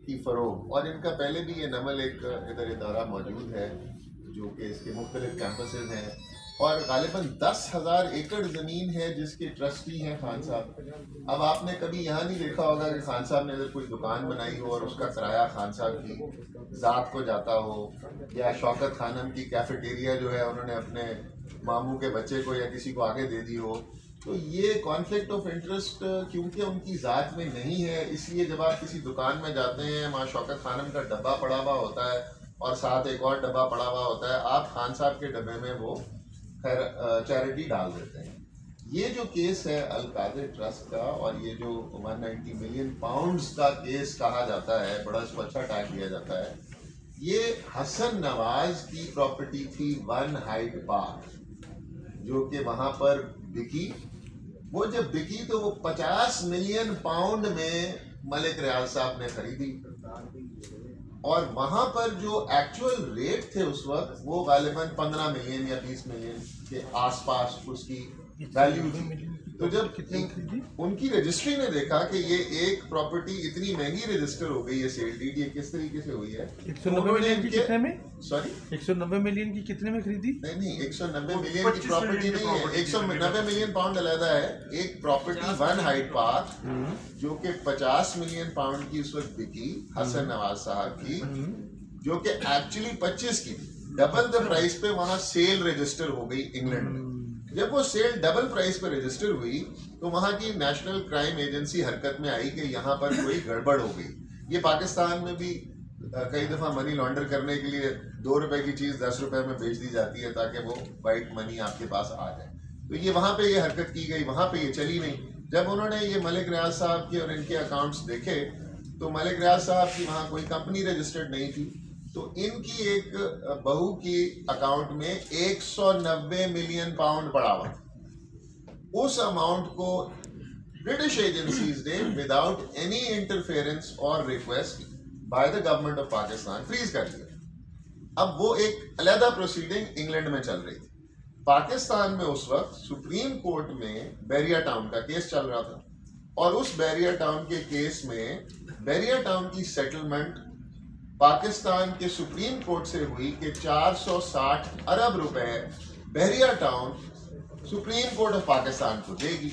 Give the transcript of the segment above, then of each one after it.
کی فروغ، اور ان کا پہلے بھی یہ نمل ایک ادھر ادارہ موجود ہے جو کہ اس کے مختلف کیمپسز ہیں، اور غالباً 10,000 ایکڑ زمین ہے جس کے ٹرسٹی ہیں خان صاحب۔ اب آپ نے کبھی یہاں نہیں دیکھا ہوگا کہ خان صاحب نے اگر کوئی دکان بنائی ہو اور اس کا کرایہ خان صاحب کی ذات کو جاتا ہو، یا شوکت خانم کی کیفیٹیریا جو ہے انہوں نے اپنے ماموں کے بچے کو یا کسی کو آگے دے دی ہو۔ تو یہ کانفلکٹ آف انٹرسٹ کیونکہ ان کی ذات میں نہیں ہے، اس لیے جب آپ کسی دکان میں جاتے ہیں وہاں شوکت خانم کا ڈبہ پڑا ہوا ہوتا ہے اور ساتھ ایک اور ڈبہ پڑا ہوا ہوتا ہے، آپ خان صاحب کے ڈبے میں وہ چیریٹی ڈال دیتے ہیں۔ یہ جو کیس ہے القادر ٹرسٹ کا، اور یہ جو 190 ملین پاؤنڈز کا کیس کہا جاتا ہے، بڑا اس کو اچھا ٹیگ دیا جاتا ہے، یہ حسن نواز کی پراپرٹی تھی 1 ہائیڈ پارک، جو کہ وہاں پر بکی۔ وہ جب بکی تو وہ 50 ملین پاؤنڈ میں ملک ریاض صاحب نے خریدی، اور وہاں پر جو ایکچوئل ریٹ تھے اس وقت وہ غالباً 15 ملین یا 20 ملین کے آس پاس اس کی ویلیو تھی۔ تو جب ان کی رجسٹری نے دیکھا کہ یہ ایک پراپرٹی اتنی مہنگی رجسٹر ہو گئی ہے، سیل ڈیڈ یہ کس طریقے سے ہوئی ہے، 190 ملین کی کتنے میں؟ سوری 190 ملین کی کتنے میں خریدی؟ نہیں 190 ملین کی پراپرٹی نہیں ہے، 190 ملین پاؤنڈ علیحدہ ہے۔ ایک پراپرٹی 1 ہائیڈ پارک جو کہ 50 ملین پاؤنڈ کی اس وقت بکی حسن نواز صاحب کی، جو کہ ایکچولی 25 کی تھی، ڈبل دا پرائس پہ وہاں سیل رجسٹر ہو گئی انگلینڈ میں۔ جب وہ سیل ڈبل پرائس پہ رجسٹر ہوئی تو وہاں کی نیشنل کرائم ایجنسی حرکت میں آئی کہ یہاں پر کوئی گڑبڑ ہو گئی۔ یہ پاکستان میں بھی کئی دفعہ منی لانڈر کرنے کے لیے 2 روپے کی چیز 10 روپے میں بیچ دی جاتی ہے تاکہ وہ وائٹ منی آپ کے پاس آ جائے۔ تو یہ وہاں پہ یہ حرکت کی گئی، وہاں پہ یہ چلی نہیں۔ جب انہوں نے یہ ملک ریاض صاحب کے اور ان کے اکاؤنٹس دیکھے تو ملک ریاض صاحب کی وہاں کوئی کمپنی رجسٹرڈ نہیں تھی، تو ان کی ایک بہو کی اکاؤنٹ میں 190 ملین پاؤنڈ پڑا ہوا، اس اماؤنٹ کو برٹش ایجنسیز نے وداؤٹ اینی انٹرفیئرنس اور request by the government of Pakistan freeze کر دیا۔ اب وہ ایک علیحدہ پروسیڈنگ انگلینڈ میں چل رہی تھی۔ پاکستان میں اس وقت سپریم کورٹ میں بیریا ٹاؤن کا کیس چل رہا تھا، اور اس بیریا ٹاؤن کے کیس میں بیریا ٹاؤن کی سیٹلمنٹ پاکستان کے سپریم کورٹ سے ہوئی کہ 460 ارب روپے Bahria town supreme court of Pakistan کو دے گی۔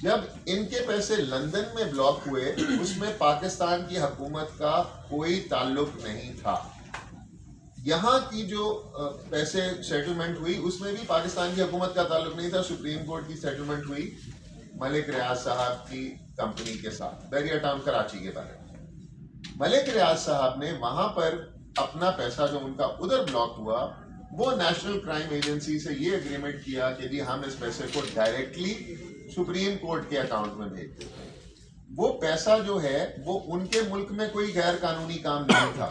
جب ان کے پیسے لندن میں بلاک ہوئے اس میں پاکستان کی حکومت کا کوئی تعلق نہیں تھا۔ یہاں کی جو پیسے سیٹلمنٹ ہوئی اس میں بھی پاکستان کی حکومت کا تعلق نہیں تھا، سپریم کورٹ کی سیٹلمنٹ ہوئی ملک ریاض صاحب کی کمپنی کے ساتھ بیریا ٹاؤن کراچی کے بارے میں۔ ملک ریاض صاحب نے وہاں پر اپنا پیسہ جو ان کا ادھر بلاک ہوا، وہ نیشنل کرائم ایجنسی سے یہ اگریمنٹ کیا کہ جی ہم اس پیسے کو ڈائریکٹلی سپریم کورٹ کے اکاؤنٹ میں بھیج دیتے ہیں۔ وہ پیسہ جو ہے وہ ان کے ملک میں کوئی غیر قانونی کام نہیں تھا،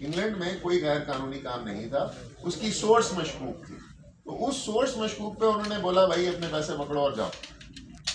انگلینڈ میں کوئی غیر قانونی کام نہیں تھا، اس کی سورس مشکوک تھی۔ تو اس سورس مشکوک پہ انہوں نے بولا بھائی اپنے پیسے پکڑو اور جاؤ۔